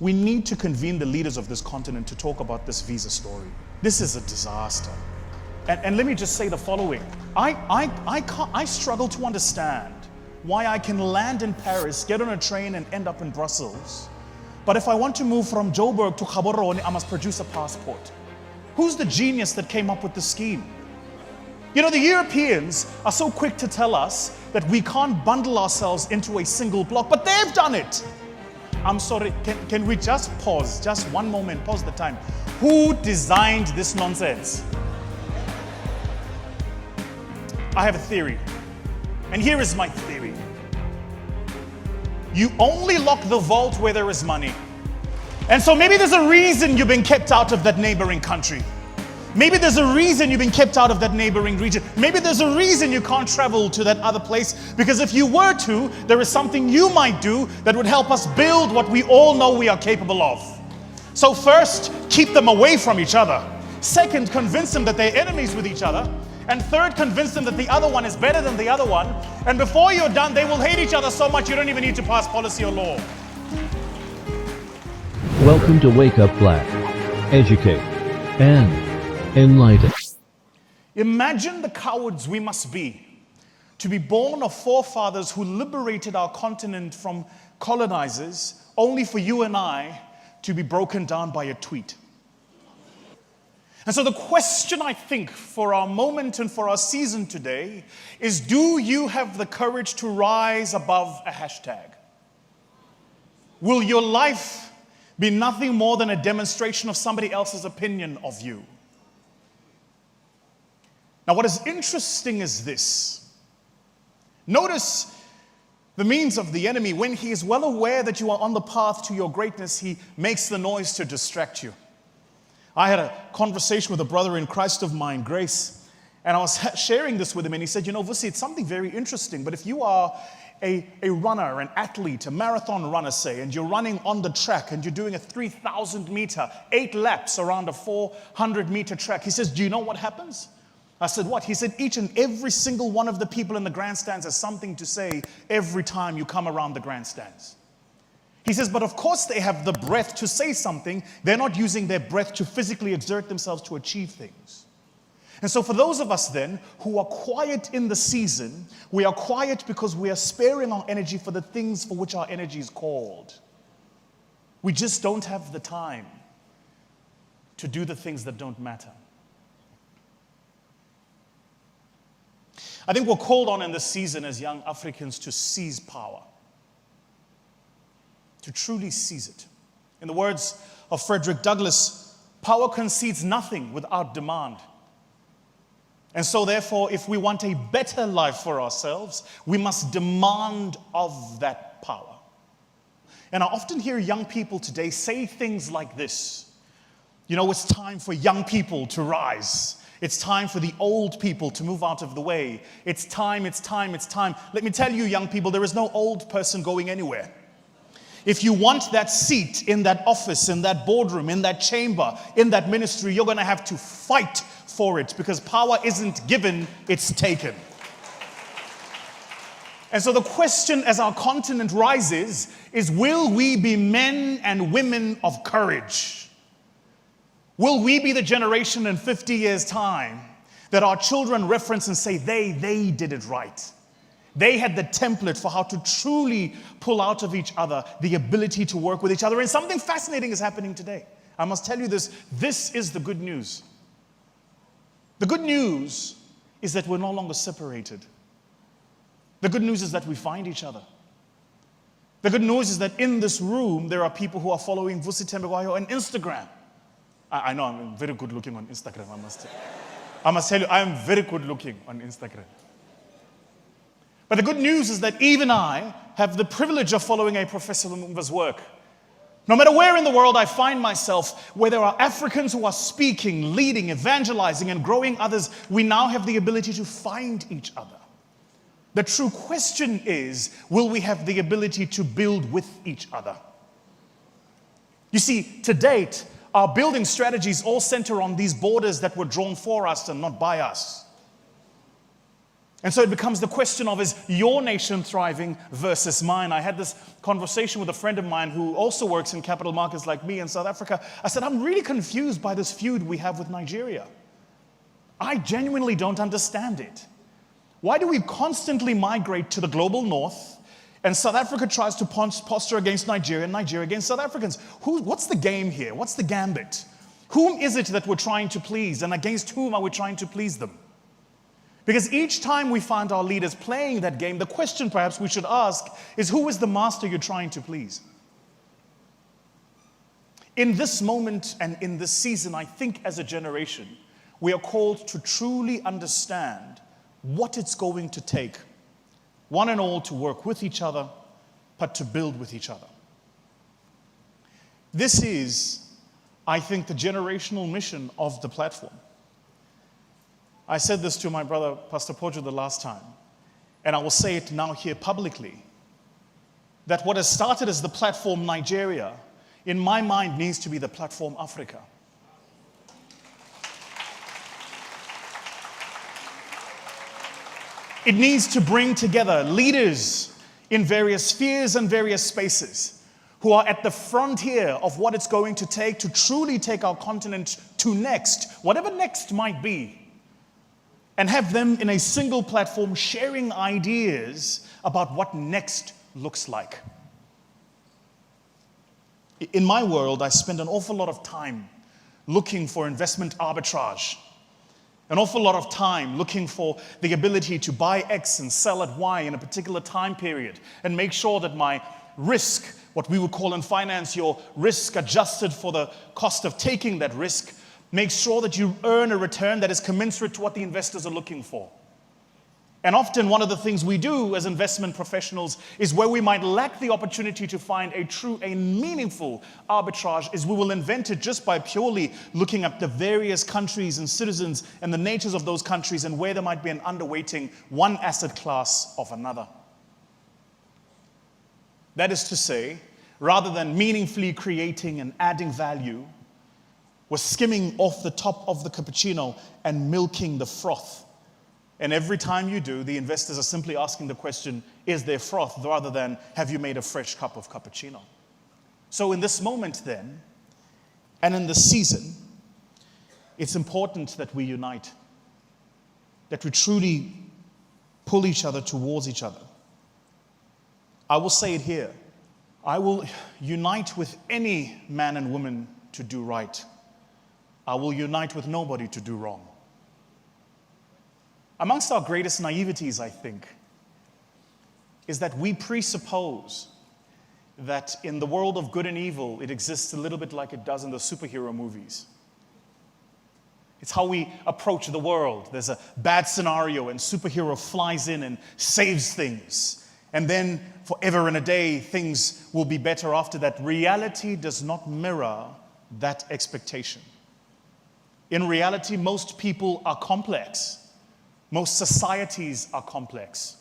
We need to convene the leaders of this continent to talk about this visa story. This is a disaster. And let me just say the following. I struggle to understand why I can land in Paris, get on a train and end up in Brussels. But if I want to move from Joburg to Gaborone, I must produce a passport. Who's the genius that came up with the scheme? You know, the Europeans are so quick to tell us that we can't bundle ourselves into a single block, but they've done it. I'm sorry, can we just pause, just one moment, pause the time. Who designed this nonsense? I have a theory, and here is my theory. You only lock the vault where there is money. And so maybe there's a reason you've been kept out of that neighboring country. Maybe there's a reason you've been kept out of that neighboring region. Maybe there's a reason you can't travel to that other place, because if you were to, there is something you might do that would help us build what we all know we are capable of. So first, keep them away from each other. Second, convince them that they're enemies with each other. And third, convince them that the other one is better than the other one. And before you're done, they will hate each other so much you don't even need to pass policy or law. Welcome to Wake Up Black. Educate and enlighten. Imagine the cowards we must be to be born of forefathers who liberated our continent from colonizers, only for you and I to be broken down by a tweet. And so the question, I think, for our moment and for our season today is, do you have the courage to rise above a hashtag? Will your life be nothing more than a demonstration of somebody else's opinion of you? Now, what is interesting is this. Notice the means of the enemy. When he is well aware that you are on the path to your greatness, he makes the noise to distract you. I had a conversation with a brother in Christ of mine, Grace, and I was sharing this with him, and he said, you know, Vusi, it's something very interesting, but if you are a runner, an athlete, a marathon runner, say, and you're running on the track and you're doing a 3,000 meter, 8 laps around a 400 meter track, he says, do you know what happens? I said, what? He said, each and every single one of the people in the grandstands has something to say every time you come around the grandstands. He says, but of course they have the breath to say something. They're not using their breath to physically exert themselves to achieve things. And so for those of us then who are quiet in the season, we are quiet because we are sparing our energy for the things for which our energy is called. We just don't have the time to do the things that don't matter. I think we're called on in this season as young Africans to seize power. To truly seize it. In the words of Frederick Douglass, power concedes nothing without demand. And so therefore, if we want a better life for ourselves, we must demand of that power. And I often hear young people today say things like this. You know, it's time for young people to rise. It's time for the old people to move out of the way. It's time, it's time, it's time. Let me tell you, young people, there is no old person going anywhere. If you want that seat in that office, in that boardroom, in that chamber, in that ministry, you're going to have to fight for it, because power isn't given, it's taken. And so the question as our continent rises is, will we be men and women of courage? Will we be the generation in 50 years' time that our children reference and say, they did it right? They had the template for how to truly pull out of each other the ability to work with each other. And something fascinating is happening today. I must tell you this. This is the good news. The good news is that we're no longer separated. The good news is that we find each other. The good news is that in this room, there are people who are following Vusi Thembekwayo on Instagram. I know I'm very good looking on Instagram, I must tell you, I am very good looking on Instagram. But the good news is that even I have the privilege of following a Professor Lumumba's work. No matter where in the world I find myself, where there are Africans who are speaking, leading, evangelizing, and growing others, we now have the ability to find each other. The true question is, will we have the ability to build with each other? You see, to date, our building strategies all center on these borders that were drawn for us and not by us. And so it becomes the question of, is your nation thriving versus mine? I had this conversation with a friend of mine who also works in capital markets like me in South Africa. I said, I'm really confused by this feud we have with Nigeria. I genuinely don't understand it. Why do we constantly migrate to the global north, and South Africa tries to posture against Nigeria and Nigeria against South Africans? What's the game here? What's the gambit? Whom is it that we're trying to please, and against whom are we trying to please them? Because each time we find our leaders playing that game, the question perhaps we should ask is, who is the master you're trying to please? In this moment and in this season, I think as a generation, we are called to truly understand what it's going to take, one and all, to work with each other, but to build with each other. This is, I think, the generational mission of the platform. I said this to my brother, Pastor Pojo, the last time, and I will say it now here publicly, that what has started as the platform Nigeria, in my mind, needs to be the platform Africa. It needs to bring together leaders in various spheres and various spaces who are at the frontier of what it's going to take to truly take our continent to next, whatever next might be, and have them in a single platform sharing ideas about what next looks like. In my world, I spend an awful lot of time looking for investment arbitrage, an awful lot of time looking for the ability to buy X and sell at Y in a particular time period, and make sure that my risk, what we would call in finance your risk adjusted for the cost of taking that risk, make sure that you earn a return that is commensurate to what the investors are looking for. And often one of the things we do as investment professionals is, where we might lack the opportunity to find a true, a meaningful arbitrage, is we will invent it just by purely looking at the various countries and citizens and the natures of those countries and where there might be an underweighting one asset class of another. That is to say, rather than meaningfully creating and adding value, we're skimming off the top of the cappuccino and milking the froth. And every time you do, the investors are simply asking the question, is there froth, rather than, have you made a fresh cup of cappuccino? So in this moment then, and in this season, it's important that we unite, that we truly pull each other towards each other. I will say it here. I will unite with any man and woman to do right. I will unite with nobody to do wrong. Amongst our greatest naiveties, I think, is that we presuppose that in the world of good and evil, it exists a little bit like it does in the superhero movies. It's how we approach the world. There's a bad scenario and superhero flies in and saves things. And then forever and a day, things will be better after that. Reality does not mirror that expectation. In reality, most people are complex. Most societies are complex.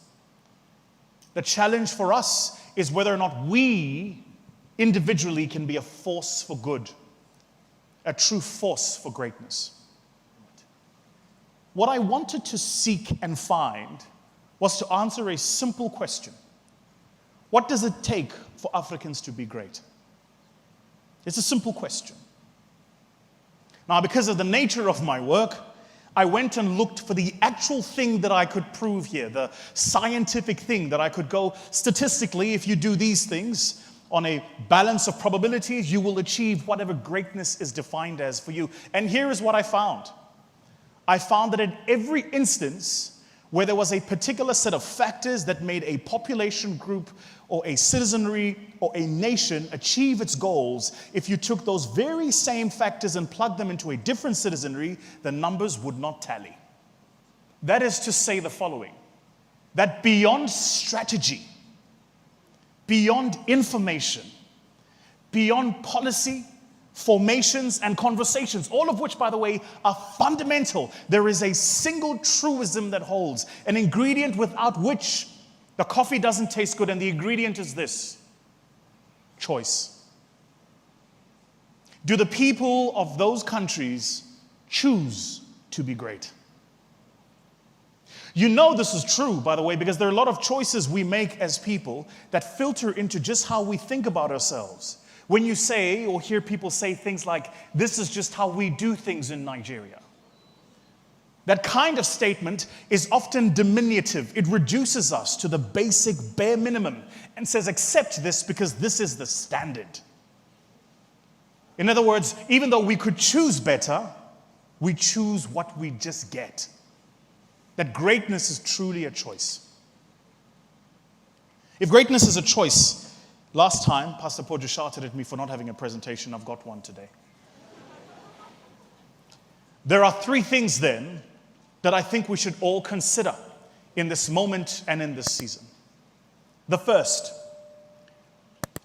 The challenge for us is whether or not we individually can be a force for good, a true force for greatness. What I wanted to seek and find was to answer a simple question. What does it take for Africans to be great? It's a simple question. Now, because of the nature of my work, I went and looked for the actual thing that I could prove here, the scientific thing that I could go, statistically, if you do these things on a balance of probabilities, you will achieve whatever greatness is defined as for you. And here is what I found. I found that in every instance where there was a particular set of factors that made a population group or a citizenry or a nation achieve its goals, if you took those very same factors and plugged them into a different citizenry, the numbers would not tally. That is to say the following, that beyond strategy, beyond information, beyond policy, formations and conversations, all of which, by the way, are fundamental, there is a single truism that holds, an ingredient without which the coffee doesn't taste good, and the ingredient is this: choice. Do the people of those countries choose to be great? You know this is true, by the way, because there are a lot of choices we make as people that filter into just how we think about ourselves. When you say or hear people say things like, this is just how we do things in Nigeria, that kind of statement is often diminutive. It reduces us to the basic bare minimum and says, accept this because this is the standard. In other words, even though we could choose better, we choose what we just get. That greatness is truly a choice. If greatness is a choice, last time Pastor Pojo shouted at me for not having a presentation. I've got one today. There are three things then that I think we should all consider in this moment and in this season. The first,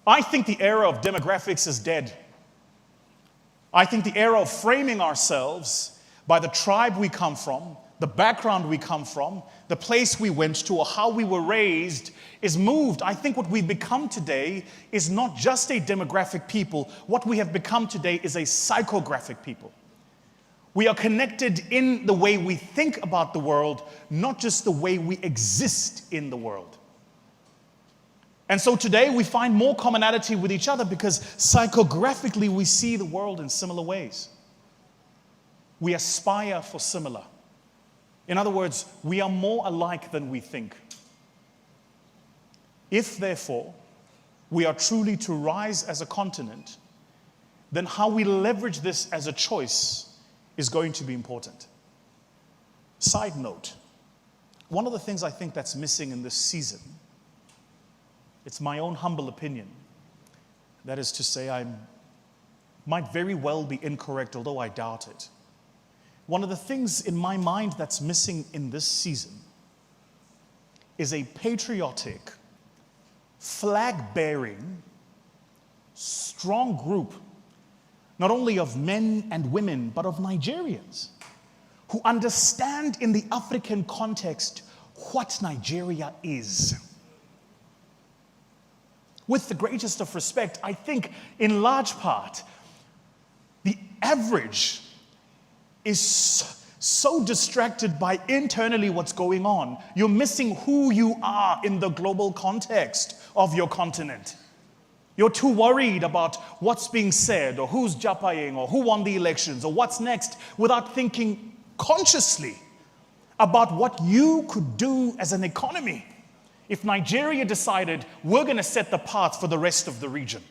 I think the era of demographics is dead. I think the era of framing ourselves by the tribe we come from, the background we come from, the place we went to, or how we were raised is moved. I think what we've become today is not just a demographic people. What we have become today is a psychographic people. We are connected in the way we think about the world, not just the way we exist in the world. And so today we find more commonality with each other because psychographically we see the world in similar ways. We aspire for similar. In other words, we are more alike than we think. If, therefore, we are truly to rise as a continent, then how we leverage this as a choice is going to be important. Side note, one of the things I think that's missing in this season, it's my own humble opinion, that is to say I might very well be incorrect, although I doubt it. One of the things in my mind that's missing in this season is a patriotic, flag-bearing, strong group, not only of men and women, but of Nigerians, who understand in the African context what Nigeria is. With the greatest of respect, I think in large part, the average is so distracted by internally what's going on. You're missing who you are in the global context of your continent. You're too worried about what's being said or who's japaying or who won the elections or what's next without thinking consciously about what you could do as an economy if Nigeria decided we're going to set the path for the rest of the region.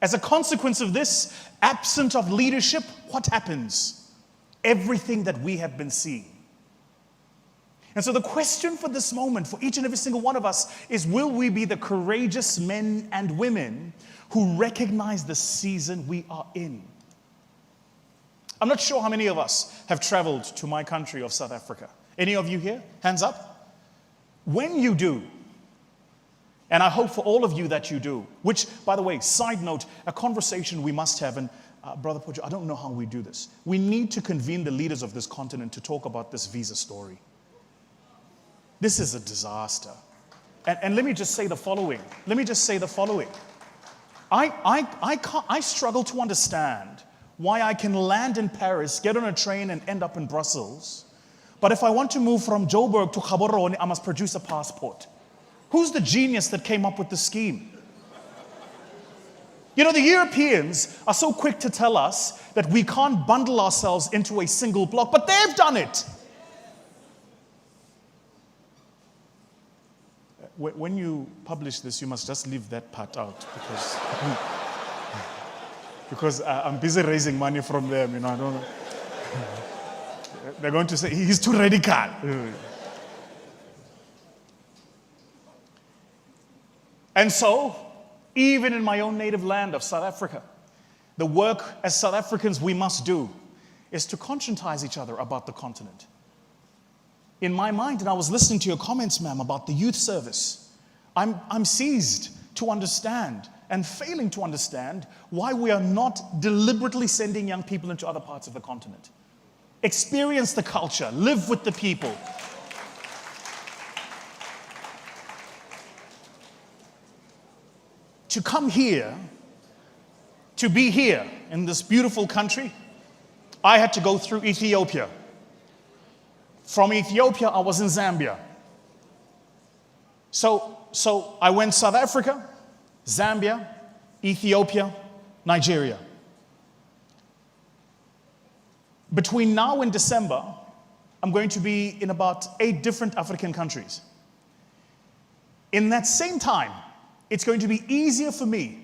As a consequence of this, absent of leadership, what happens? Everything that we have been seeing. And so the question for this moment, for each and every single one of us, is will we be the courageous men and women who recognize the season we are in? I'm not sure how many of us have traveled to my country of South Africa. Any of you here? Hands up. When you do, and I hope for all of you that you do, which, by the way, side note, a conversation we must have, and Brother Pojo, I don't know how we do this. We need to convene the leaders of this continent to talk about this visa story. This is a disaster. And let me just say the following. I struggle to understand why I can land in Paris, get on a train, and end up in Brussels. But if I want to move from Joburg to Gaborone, I must produce a passport. Who's the genius that came up with the scheme? You know, the Europeans are so quick to tell us that we can't bundle ourselves into a single block, but they've done it. When you publish this, you must just leave that part out because I'm busy raising money from them. You know, I don't know. They're going to say he's too radical. And so, even in my own native land of South Africa, the work as South Africans we must do is to conscientize each other about the continent. In my mind, and I was listening to your comments, ma'am, about the youth service, I'm seized to understand and failing to understand why we are not deliberately sending young people into other parts of the continent. Experience the culture, live with the people. To come here, to be here in this beautiful country, I had to go through Ethiopia. From Ethiopia, I was in Zambia. So I went South Africa, Zambia, Ethiopia, Nigeria. Between now and December, I'm going to be in about 8 different African countries. In that same time, it's going to be easier for me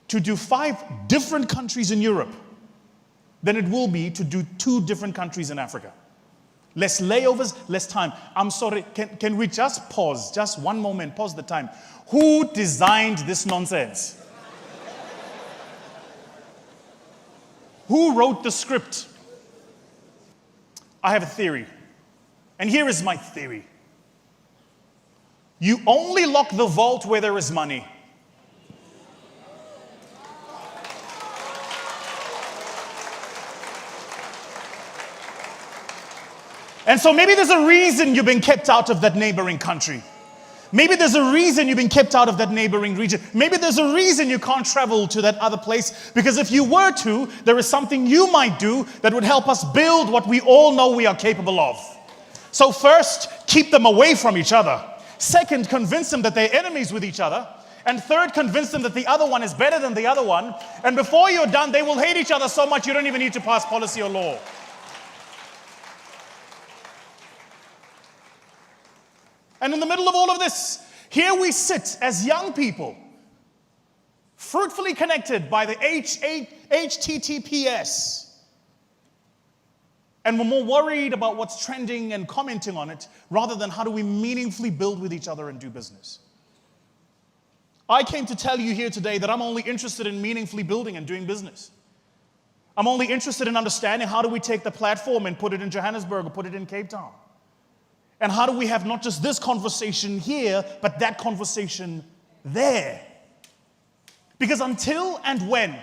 to do 5 different countries in Europe than it will be to do 2 different countries in Africa. Less layovers, less time. I'm sorry, can we just pause? Just one moment, pause the time. Who designed this nonsense? Who wrote the script? I have a theory. And here is my theory. You only lock the vault where there is money. And so maybe there's a reason you've been kept out of that neighboring country. Maybe there's a reason you've been kept out of that neighboring region. Maybe there's a reason you can't travel to that other place. Because if you were to, there is something you might do that would help us build what we all know we are capable of. So first, keep them away from each other. Second, convince them that they're enemies with each other. And third, convince them that the other one is better than the other one. And before you're done, they will hate each other so much you don't even need to pass policy or law. And in the middle of all of this, here we sit as young people, fruitfully connected by the HTTPS. And we're more worried about what's trending and commenting on it, rather than how do we meaningfully build with each other and do business. I came to tell you here today that I'm only interested in meaningfully building and doing business. I'm only interested in understanding how do we take the platform and put it in Johannesburg or put it in Cape Town. And how do we have not just this conversation here, but that conversation there? Because until and when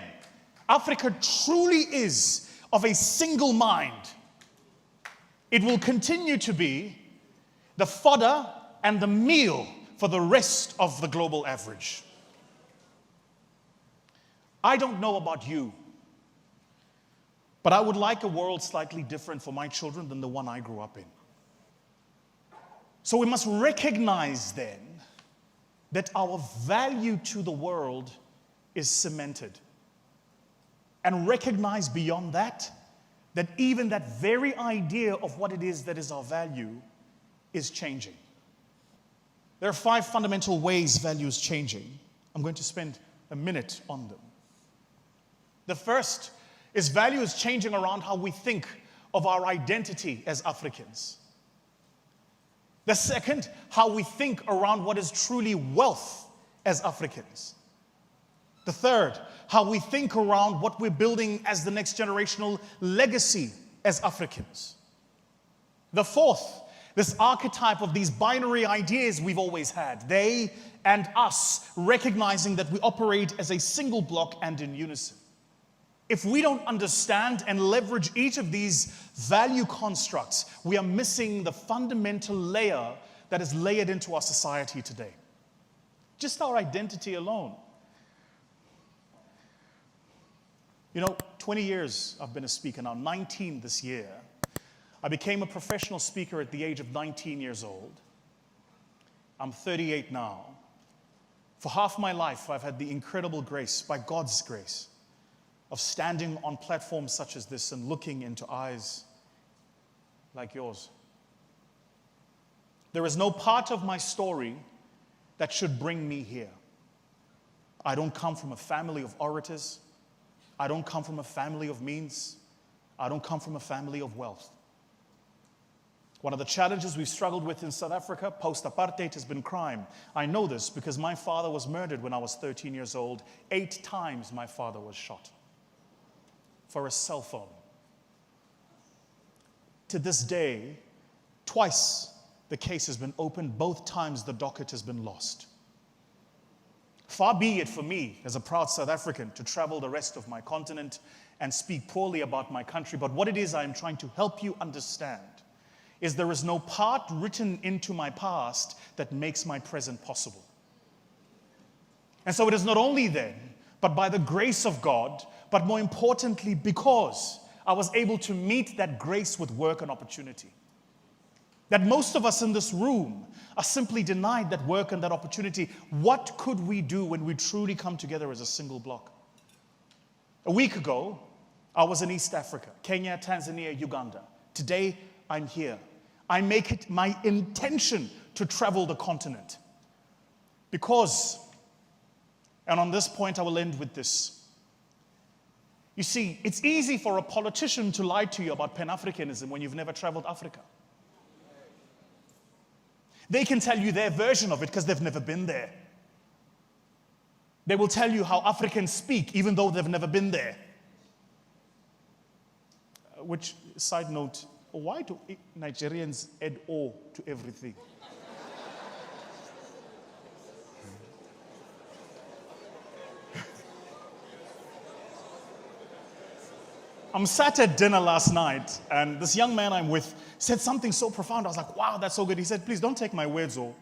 Africa truly is of a single mind, it will continue to be the fodder and the meal for the rest of the global average. I don't know about you, but I would like a world slightly different for my children than the one I grew up in. So we must recognize then that our value to the world is cemented. And recognize beyond that, that even that very idea of what it is that is our value is changing. There are 5 fundamental ways value is changing. I'm going to spend a minute on them. The first is value is changing around how we think of our identity as Africans. The second, how we think around what is truly wealth as Africans. The third, how we think around what we're building as the next generational legacy as Africans. The fourth, this archetype of these binary ideas we've always had, they and us, recognizing that we operate as a single block and in unison. If we don't understand and leverage each of these value constructs, we are missing the fundamental layer that is layered into our society today. Just our identity alone. 20 years I've been a speaker now, 19 this year. I became a professional speaker at the age of 19 years old. I'm 38 now. For half my life, I've had the incredible grace, by God's grace, of standing on platforms such as this and looking into eyes like yours. There is no part of my story that should bring me here. I don't come from a family of orators. I don't come from a family of means. I don't come from a family of wealth. One of the challenges we've struggled with in South Africa post-apartheid has been crime. I know this because my father was murdered when I was 13 years old. 8 times my father was shot for a cell phone. To this day, twice the case has been opened, both times the docket has been lost. Far be it for me, as a proud South African, to travel the rest of my continent and speak poorly about my country, but what it is I am trying to help you understand is there is no part written into my past that makes my present possible. And so it is not only then, but by the grace of God, but more importantly, because I was able to meet that grace with work and opportunity. that most of us in this room are simply denied that work and that opportunity. What could we do when we truly come together as a single block? A week ago, I was in East Africa, Kenya, Tanzania, Uganda. Today, I'm here. I make it my intention to travel the continent. Because, and on this point I will end with this. You see, it's easy for a politician to lie to you about Pan-Africanism when you've never traveled Africa. They can tell you their version of it because they've never been there. They will tell you how Africans speak even though they've never been there. Which, side note, why do Nigerians add O to everything? I'm sat at dinner last night, and this young man I'm with said something so profound. I was like, wow, that's so good. He said, please don't take my words, oh.